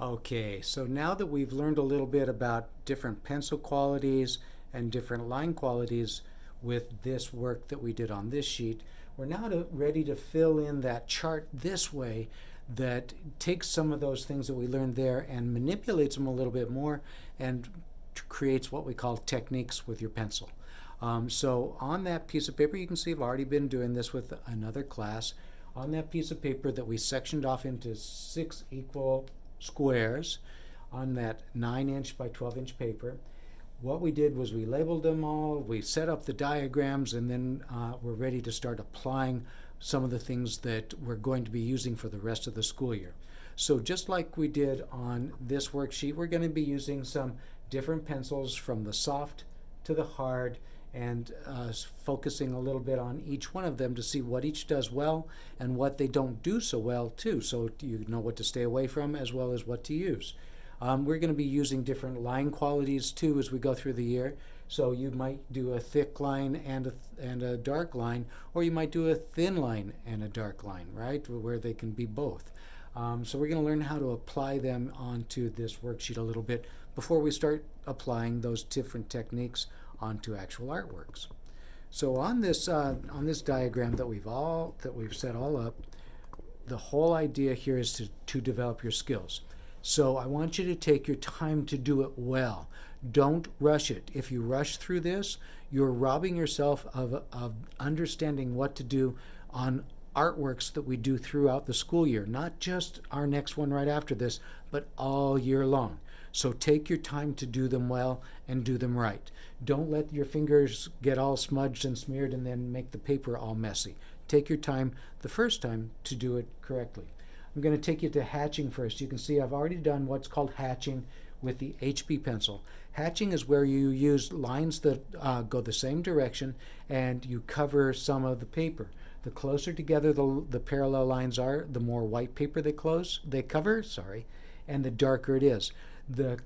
Okay, so now that we've learned a little bit about different pencil qualities and different line qualities with this work that we did on this sheet, we're now ready to fill in that chart this way that takes some of those things that we learned there and manipulates them a little bit more and creates what we call techniques with your pencil. So on that piece of paper, you can see I've already been doing this with another class. On that piece of paper that we sectioned off into 6 equal squares on that 9-inch by 12-inch paper, what we did was we labeled them all, we set up the diagrams, and then we're ready to start applying some of the things that we're going to be using for the rest of the school year. So just like we did on this worksheet, we're going to be using some different pencils from the soft to the hard, and focusing a little bit on each one of them to see what each does well and what they don't do so well too, so you know what to stay away from as well as what to use. We're going to be using different line qualities too as we go through the year. So you might do a thick line and a dark line, or you might do a thin line and a dark line, right, where they can be both. So we're going to learn how to apply them onto this worksheet a little bit before we start applying those different techniques onto actual artworks. So on this diagram that we've set all up, the whole idea here is to develop your skills. So I want you to take your time to do it well. Don't rush it. If you rush through this, you're robbing yourself of understanding what to do on artworks that we do throughout the school year, not just our next one right after this, but all year long. So take your time to do them well and do them right. Don't let your fingers get all smudged and smeared and then make the paper all messy. Take your time the first time to do it correctly. I'm going to take you to hatching first. You can see I've already done what's called hatching with the HB pencil. Hatching is where you use lines that go the same direction and you cover some of the paper. The closer together the parallel lines are, the more white paper they cover, and the darker it is. The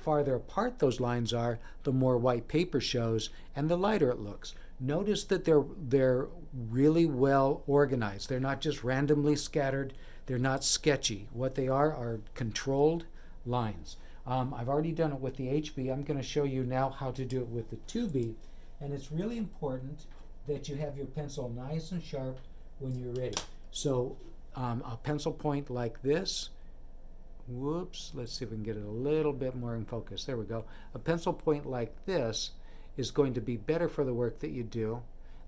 farther apart those lines are, the more white paper shows and the lighter it looks. Notice that they're really well organized. They're not just randomly scattered. They're not sketchy. What they are controlled lines. I've already done it with the HB. I'm going to show you now how to do it with the 2B. And it's really important that you have your pencil nice and sharp when you're ready. So a pencil point like this. Whoops, let's see if we can get it a little bit more in focus. There we go. A pencil point like this is going to be better for the work that you do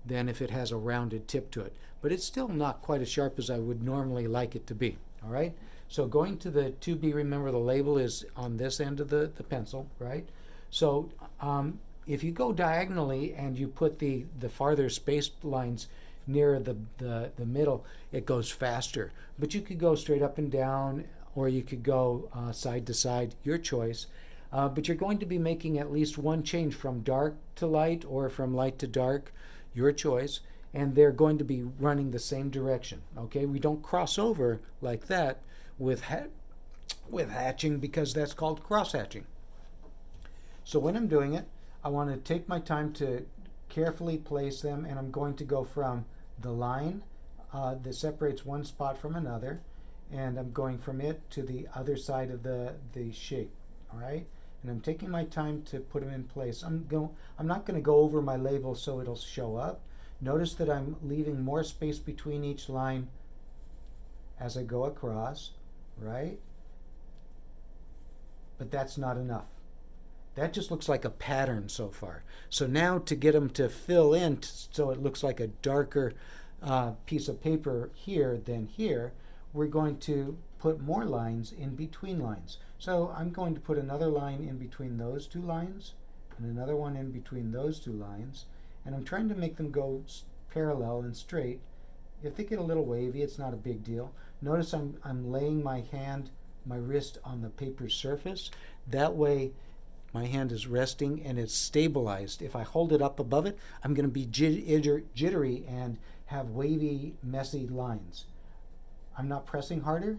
than if it has a rounded tip to it. But it's still not quite as sharp as I would normally like it to be. All right? So going to the 2B, remember the label is on this end of the pencil, right? So if you go diagonally and you put the farther spaced lines near the middle, it goes faster. But you could go straight up and down, or you could go side to side, your choice. But you're going to be making at least one change from dark to light or from light to dark, your choice, and they're going to be running the same direction. Okay, we don't cross over like that with hatching because that's called cross hatching. So when I'm doing it, I want to take my time to carefully place them, and I'm going to go from the line that separates one spot from another, and I'm going from it to the other side of the shape. All right, and I'm taking my time to put them in place. I'm not going to go over my label so it'll show up. Notice that I'm leaving more space between each line as I go across, right? But that's not enough. That just looks like a pattern so far. So now to get them to fill in so it looks like a darker piece of paper here than here, we're going to put more lines in between lines. So I'm going to put another line in between those two lines and another one in between those two lines, and I'm trying to make them go parallel and straight. If they get a little wavy, it's not a big deal. Notice I'm laying my wrist on the paper surface. That way my hand is resting and it's stabilized. If I hold it up above it, I'm going to be jittery and have wavy, messy lines. I'm not pressing harder.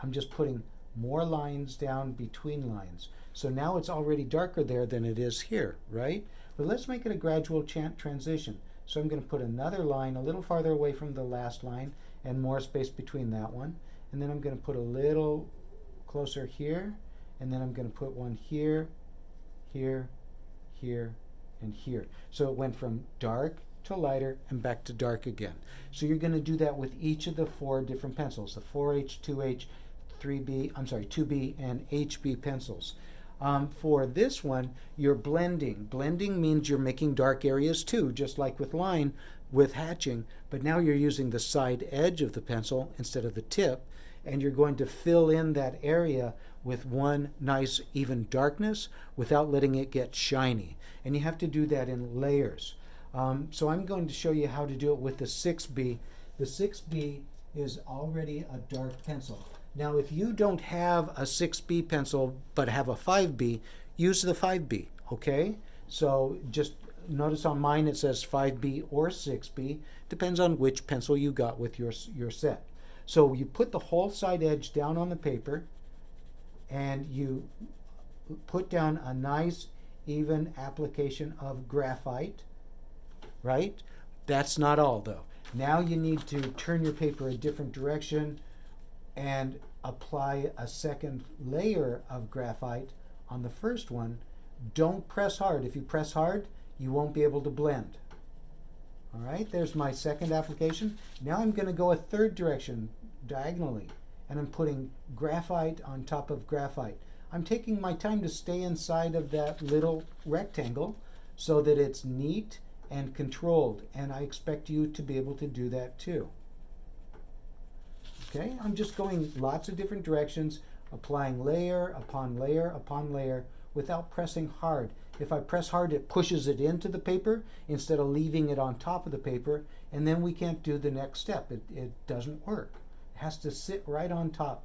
I'm just putting more lines down between lines. So now it's already darker there than it is here, right? But let's make it a gradual transition. So I'm going to put another line a little farther away from the last line and more space between that one. And then I'm going to put a little closer here, and then I'm going to put one here, here, here, and here. So it went from dark to lighter and back to dark again. So you're going to do that with each of the 4 different pencils, the 4H, 2H, 2B, and HB pencils. For this one, you're blending. Blending means you're making dark areas too, just like with line, with hatching, but now you're using the side edge of the pencil instead of the tip, and you're going to fill in that area with one nice even darkness without letting it get shiny. And you have to do that in layers. So I'm going to show you how to do it with the 6B. The 6B is already a dark pencil. Now if you don't have a 6B pencil but have a 5B, use the 5B, okay? So just notice on mine it says 5B or 6B, depends on which pencil you got with your set. So you put the whole side edge down on the paper and you put down a nice even application of graphite, right? That's not all though. Now you need to turn your paper a different direction and apply a second layer of graphite on the first one. Don't press hard. If you press hard, you won't be able to blend. All right, there's my second application. Now I'm going to go a third direction diagonally, and I'm putting graphite on top of graphite. I'm taking my time to stay inside of that little rectangle so that it's neat and controlled, and I expect you to be able to do that too. Okay, I'm just going lots of different directions, applying layer upon layer upon layer without pressing hard. If I press hard, it pushes it into the paper instead of leaving it on top of the paper, and then we can't do the next step. It doesn't work. It has to sit right on top.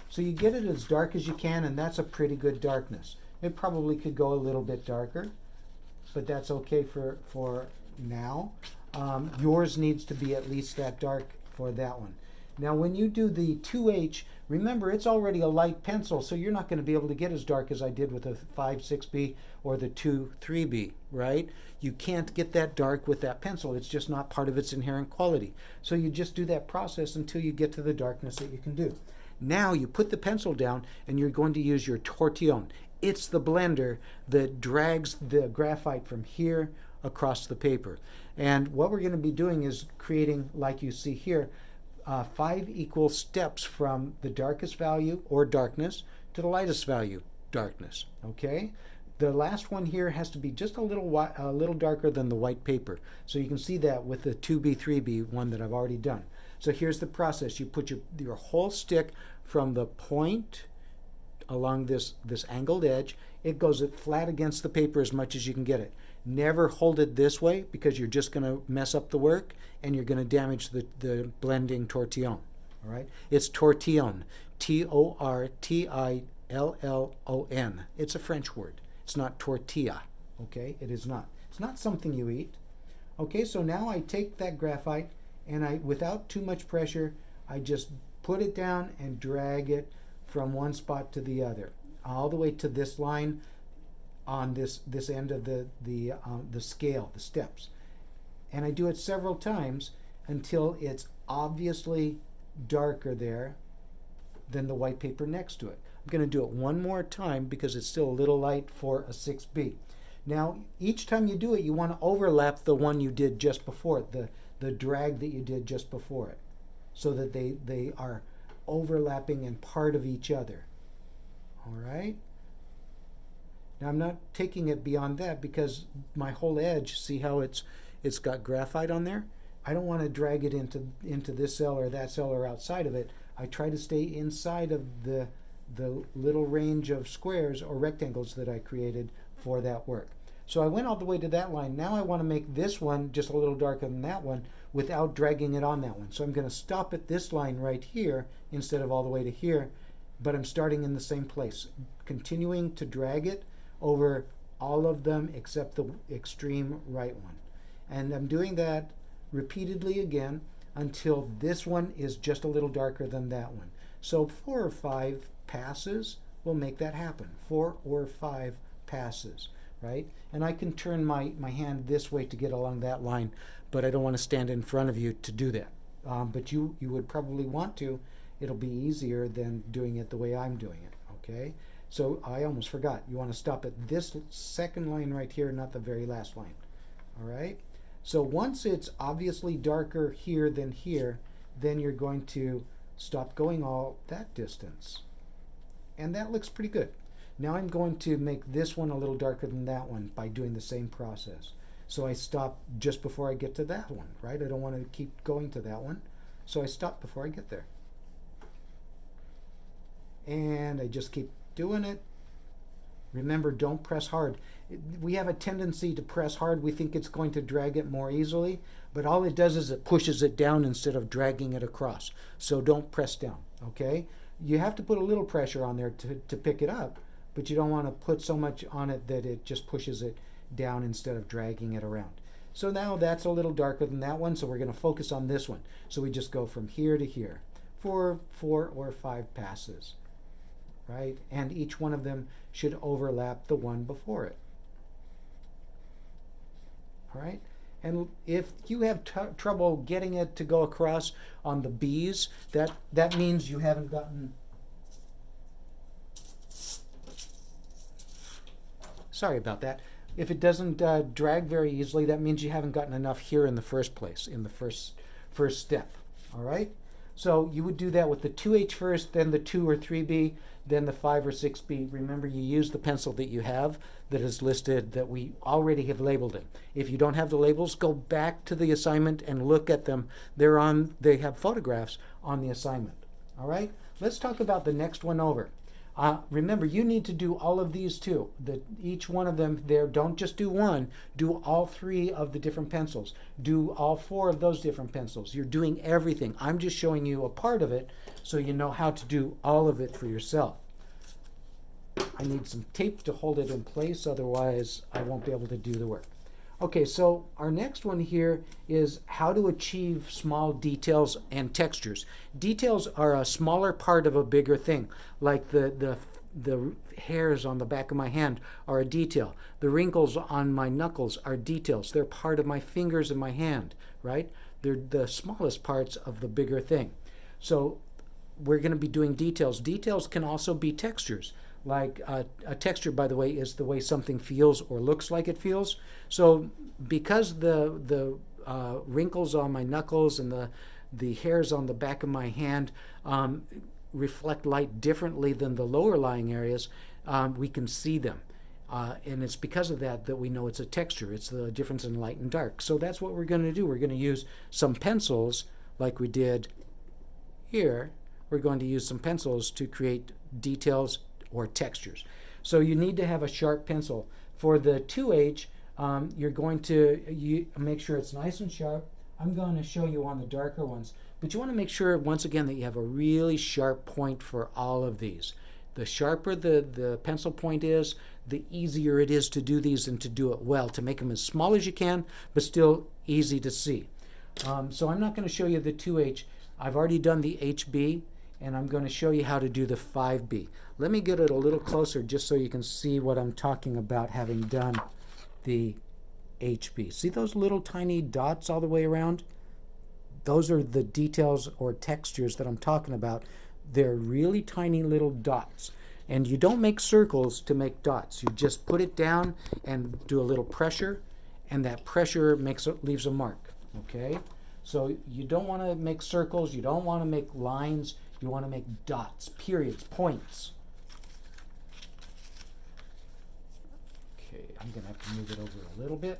So you get it as dark as you can, and that's a pretty good darkness. It probably could go a little bit darker, but that's okay for now. Yours needs to be at least that dark for that one. Now when you do the 2H, remember it's already a light pencil, so you're not going to be able to get as dark as I did with the 5-6B or the 2-3B, right? You can't get that dark with that pencil. It's just not part of its inherent quality. So you just do that process until you get to the darkness that you can do. Now you put the pencil down and you're going to use your tortillon. It's the blender that drags the graphite from here across the paper. And what we're going to be doing is creating, like you see here, 5 equal steps from the darkest value or darkness to the lightest value, darkness. Okay? The last one here has to be just a little darker than the white paper. So you can see that with the 2B, 3B one that I've already done. So here's the process. You put your whole stick from the point along this angled edge. It goes flat against the paper as much as you can get it. Never hold it this way because you're just going to mess up the work and you're going to damage the blending tortillon. All right? It's tortillon, Tortillon. It's a French word. It's not tortilla. Okay? It is not. It's not something you eat. Okay, so now I take that graphite and without too much pressure, I just put it down and drag it from one spot to the other, all the way to this line on this end of the scale, the steps. And I do it several times until it's obviously darker there than the white paper next to it. I'm going to do it one more time because it's still a little light for a 6B. Now, each time you do it, you want to overlap the one you did just before it, the drag that you did just before it, so that they are overlapping and part of each other. All right? Now I'm not taking it beyond that because my whole edge, see how it's got graphite on there? I don't want to drag it into this cell or that cell or outside of it. I try to stay inside of the little range of squares or rectangles that I created for that work. So I went all the way to that line. Now I want to make this one just a little darker than that one without dragging it on that one. So I'm going to stop at this line right here instead of all the way to here, but I'm starting in the same place, continuing to drag it over all of them except the extreme right one. And I'm doing that repeatedly again until this one is just a little darker than that one. So 4 or 5 passes will make that happen. 4 or 5 passes, right? And I can turn my hand this way to get along that line, but I don't want to stand in front of you to do that. But you would probably want to, it'll be easier than doing it the way I'm doing it, okay? So I almost forgot. You want to stop at this second line right here, not the very last line, all right? So once it's obviously darker here than here, then you're going to stop going all that distance. And that looks pretty good. Now I'm going to make this one a little darker than that one by doing the same process. So I stop just before I get to that one, right? I don't want to keep going to that one. So I stop before I get there. And I just keep doing it. Remember, don't press hard. We have a tendency to press hard. We think it's going to drag it more easily, but all it does is it pushes it down instead of dragging it across. So don't press down, okay? You have to put a little pressure on there to pick it up, but you don't want to put so much on it that it just pushes it down instead of dragging it around. So now that's a little darker than that one, so we're going to focus on this one. So we just go from here to here for 4 or 5 passes, right? And each one of them should overlap the one before it. All right? And if you have trouble getting it to go across on the B's, that means you haven't gotten... Sorry about that. If it doesn't drag very easily, that means you haven't gotten enough here in the first place, in the first step. All right? So you would do that with the 2H first, then the 2 or 3B, then the 5 or 6B. Remember, you use the pencil that you have that is listed, that we already have labeled it. If you don't have the labels, go back to the assignment and look at them. They have photographs on the assignment. All right? Let's talk about the next one over. Remember, you need to do all of these too. Each one of them there, don't just do one, do all 3 of the different pencils. Do all 4 of those different pencils. You're doing everything. I'm just showing you a part of it so you know how to do all of it for yourself. I need some tape to hold it in place, otherwise I won't be able to do the work. Okay, so our next one here is how to achieve small details and textures. Details are a smaller part of a bigger thing, like the hairs on the back of my hand are a detail. The wrinkles on my knuckles are details. They're part of my fingers and my hand, right? They're the smallest parts of the bigger thing. So we're going to be doing details. Details can also be textures. Like a texture, by the way, is the way something feels or looks like it feels. So because the wrinkles on my knuckles and the hairs on the back of my hand reflect light differently than the lower lying areas, we can see them. And it's because of that we know it's a texture. It's the difference in light and dark. So that's what we're going to do. We're going to use some pencils like we did here. We're going to use some pencils to create details or textures. So you need to have a sharp pencil. For the 2H, you're going to make sure it's nice and sharp. I'm going to show you on the darker ones, but you want to make sure, once again, that you have a really sharp point for all of these. The sharper the pencil point is, the easier it is to do these and to do it well, to make them as small as you can, but still easy to see. So I'm not going to show you the 2H. I've already done the HB, and I'm going to show you how to do the 5B. Let me get it a little closer just so you can see what I'm talking about having done the HB. See those little tiny dots all the way around? Those are the details or textures that I'm talking about. They're really tiny little dots. And you don't make circles to make dots. You just put it down and do a little pressure, and that pressure leaves a mark, okay? So you don't want to make circles, you don't want to make lines, you want to make dots, periods, points. Okay, I'm going to have to move it over a little bit.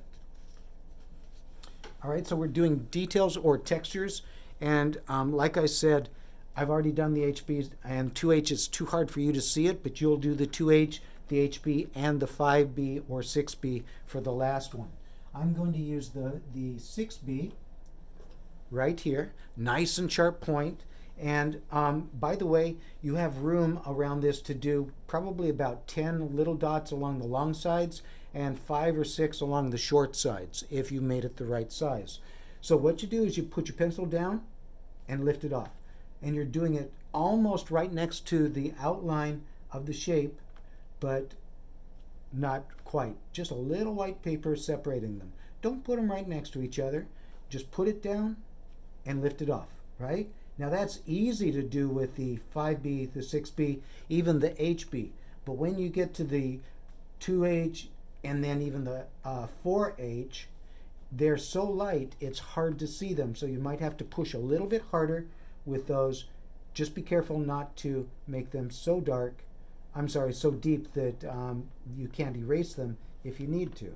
All right, so we're doing details or textures, and like I said, I've already done the HB, and 2H is too hard for you to see it, but you'll do the 2H, the HB, and the 5B or 6B for the last one. I'm going to use the 6B right here, nice and sharp point. And by the way, you have room around this to do probably about 10 little dots along the long sides and 5 or 6 along the short sides if you made it the right size. So what you do is you put your pencil down and lift it off. And you're doing it almost right next to the outline of the shape, but not quite. Just a little white paper separating them. Don't put them right next to each other. Just put it down and lift it off, right? Now that's easy to do with the 5B, the 6B, even the HB. But when you get to the 2H and then even the 4H, they're so light it's hard to see them. So you might have to push a little bit harder with those. Just be careful not to make them so dark, so deep that you can't erase them if you need to.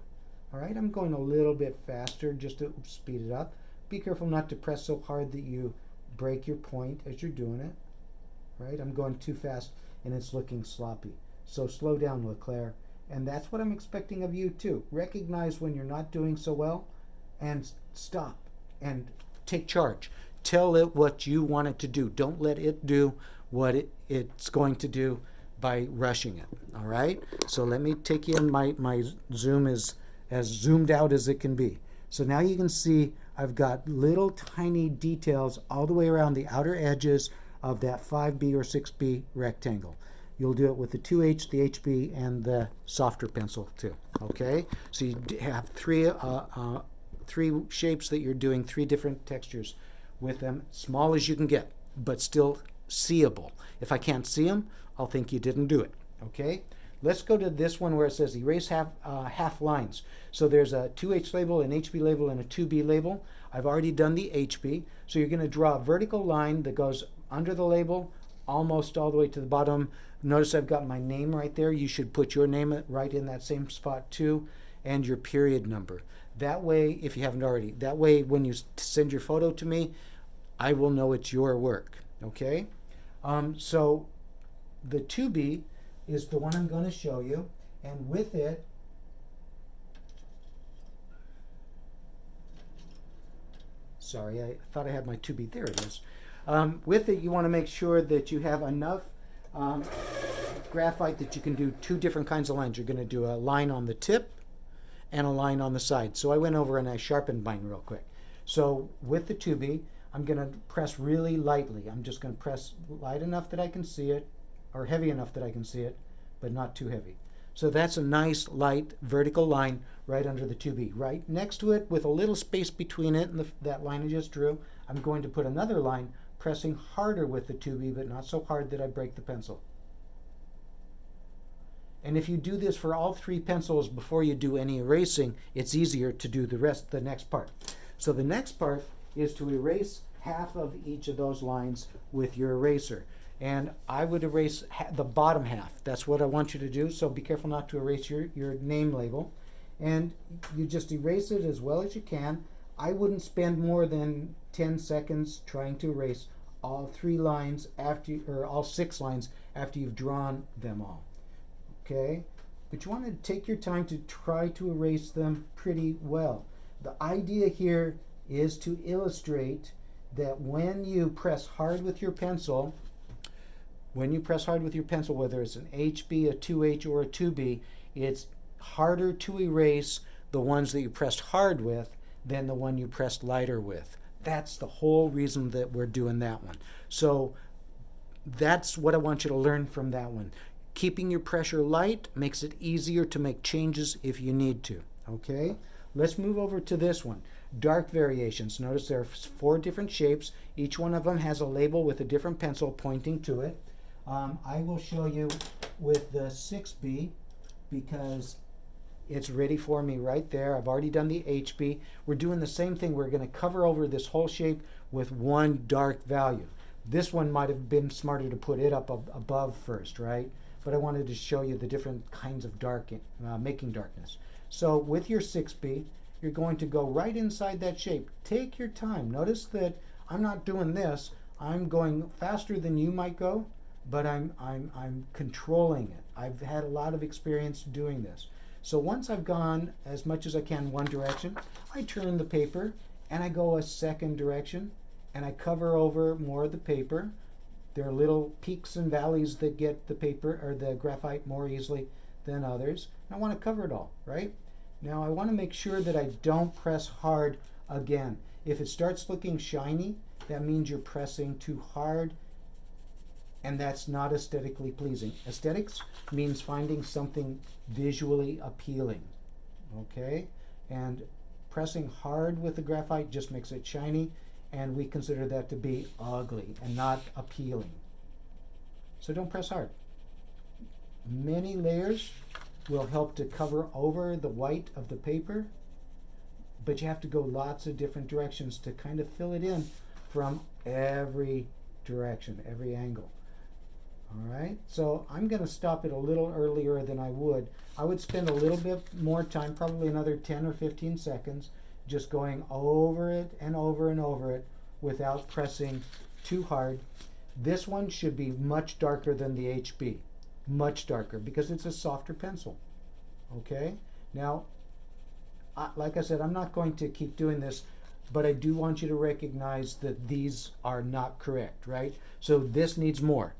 All right, I'm going a little bit faster just to speed it up. Be careful not to press so hard that you break your point as you're doing it. All right, I'm going too fast and it's looking sloppy. So slow down, LeClaire. And that's what I'm expecting of you too. Recognize when you're not doing so well and stop and take charge. Tell it what you want it to do. Don't let it do what it's going to do by rushing it. All right? So let me take you in. My zoom is as zoomed out as it can be. So now you can see I've got little tiny details all the way around the outer edges of that 5B or 6B rectangle. You'll do it with the 2H, the HB, and the softer pencil too. Okay? So you have three shapes that you're doing, three different textures with them, small as you can get, but still seeable. If I can't see them, I'll think you didn't do it. Okay? Let's go to this one where it says erase half lines. So there's a 2H label, an HB label, and a 2B label. I've already done the HB. So you're going to draw a vertical line that goes under the label, almost all the way to the bottom. Notice I've got my name right there. You should put your name right in that same spot too, and your period number. That way, if you haven't already, that way when you send your photo to me, I will know it's your work. Okay? So the 2B is the one I'm going to show you, and with it, sorry, I thought I had my 2B, there it is. With it, you want to make sure that you have enough graphite that you can do two different kinds of lines. You're going to do a line on the tip and a line on the side. So I went over and I sharpened mine real quick. So with the 2B, I'm going to press really lightly. I'm just going to press light enough that I can see it, or heavy enough that I can see it, but not too heavy. So that's a nice light vertical line right under the 2B. Right next to it, with a little space between it and that line I just drew, I'm going to put another line, pressing harder with the 2B, but not so hard that I break the pencil. And if you do this for all three pencils before you do any erasing, it's easier to do the next part. So the next part is to erase half of each of those lines with your eraser. And I would erase the bottom half. That's what I want you to do, so be careful not to erase your name label. And you just erase it as well as you can. I wouldn't spend more than 10 seconds trying to erase all three lines or all 6 lines after you've drawn them all. Okay? But you want to take your time to try to erase them pretty well. The idea here is to illustrate that when you press hard with your pencil, whether it's an HB, a 2H, or a 2B, it's harder to erase the ones that you pressed hard with than the one you pressed lighter with. That's the whole reason that we're doing that one. So that's what I want you to learn from that one. Keeping your pressure light makes it easier to make changes if you need to. Okay? Let's move over to this one. Dark variations. Notice there are 4 different shapes. Each one of them has a label with a different pencil pointing to it. I will show you with the 6B because it's ready for me right there. I've already done the HB. We're doing the same thing. We're going to cover over this whole shape with one dark value. This one might have been smarter to put it up above first, right? But I wanted to show you the different kinds of making darkness. So with your 6B, you're going to go right inside that shape. Take your time. Notice that I'm not doing this. I'm going faster than you might go, but I'm controlling it. I've had a lot of experience doing this. So once I've gone as much as I can one direction, I turn the paper and I go a second direction and I cover over more of the paper. There are little peaks and valleys that get the paper or the graphite more easily than others. I want to cover it all, right? Now I want to make sure that I don't press hard again. If it starts looking shiny, that means you're pressing too hard, and that's not aesthetically pleasing. Aesthetics means finding something visually appealing, okay? And pressing hard with the graphite just makes it shiny, and we consider that to be ugly and not appealing. So don't press hard. Many layers will help to cover over the white of the paper, but you have to go lots of different directions to kind of fill it in from every direction, every angle. All right, so I'm going to stop it a little earlier than I would. I would spend a little bit more time, probably another 10 or 15 seconds, just going over it and over and over it without pressing too hard. This one should be much darker than the HB, much darker, because it's a softer pencil. Okay, now, like I said, I'm not going to keep doing this, but I do want you to recognize that these are not correct, right? So this needs more.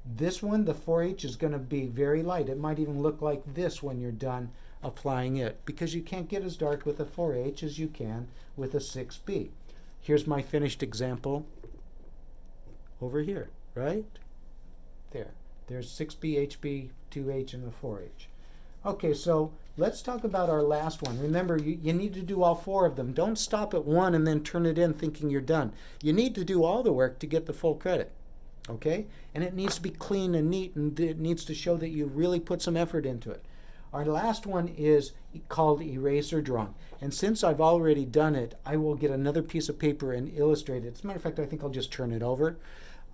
This one, the 4H, is going to be very light. It might even look like this when you're done applying it, because you can't get as dark with a 4H as you can with a 6B. Here's my finished example over here, right? There. There's 6B, HB, 2H, and the 4H. Okay, so let's talk about our last one. Remember, you need to do all four of them. Don't stop at one and then turn it in thinking you're done. You need to do all the work to get the full credit. Okay? And it needs to be clean and neat, and it needs to show that you really put some effort into it. Our last one is called eraser drawing. And since I've already done it, I will get another piece of paper and illustrate it. As a matter of fact, I think I'll just turn it over.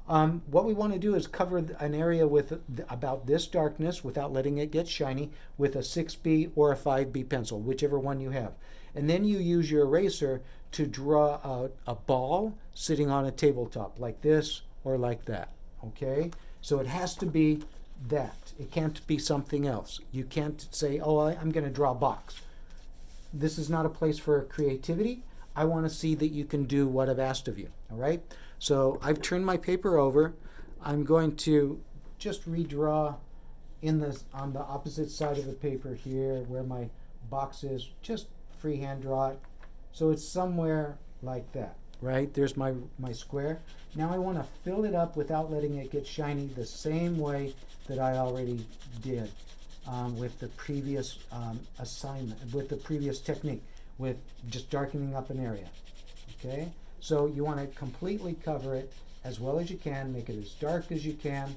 What we want to do is cover an area with about this darkness without letting it get shiny with a 6B or a 5B pencil, whichever one you have. And then you use your eraser to draw a ball sitting on a tabletop like this or like that. Okay? So it has to be that. It can't be something else. You can't say, oh, I'm going to draw a box. This is not a place for creativity. I want to see that you can do what I've asked of you. All right? So I've turned my paper over. I'm going to just redraw on the opposite side of the paper here where my box is. Just freehand draw it. So it's somewhere like that, right? There's my square. Now I want to fill it up without letting it get shiny the same way that I already did with the previous assignment, with the previous technique, with just darkening up an area. Okay? So you want to completely cover it as well as you can, make it as dark as you can.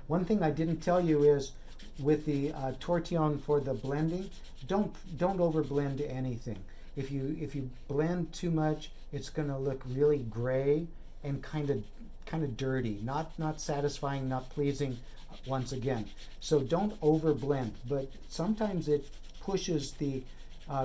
One thing I didn't tell you is with the tortillon for the blending, don't overblend anything. If you blend too much, it's going to look really gray and kind of dirty, not satisfying, not pleasing once again. So don't overblend, but sometimes it pushes the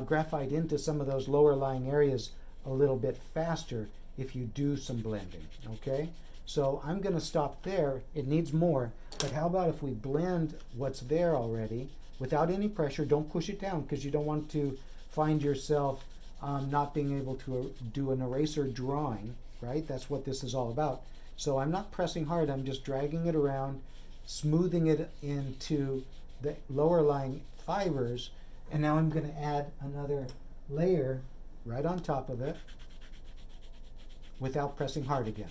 graphite into some of those lower lying areas a little bit faster if you do some blending. Okay, so I'm going to stop there. It needs more, but how about if we blend what's there already without any pressure? Don't push it down, because you don't want to find yourself not being able to do an eraser drawing, right? That's what this is all about. So I'm not pressing hard. I'm just dragging it around, smoothing it into the lower lying fibers, and now I'm going to add another layer right on top of it without pressing hard again.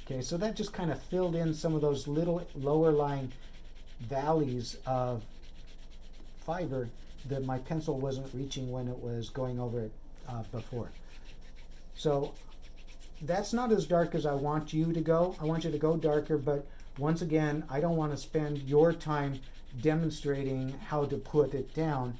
Okay, so that just kind of filled in some of those little lower lying valleys of fiber that my pencil wasn't reaching when it was going over it before. So that's not as dark as I want you to go. I want you to go darker, but once again, I don't want to spend your time demonstrating how to put it down.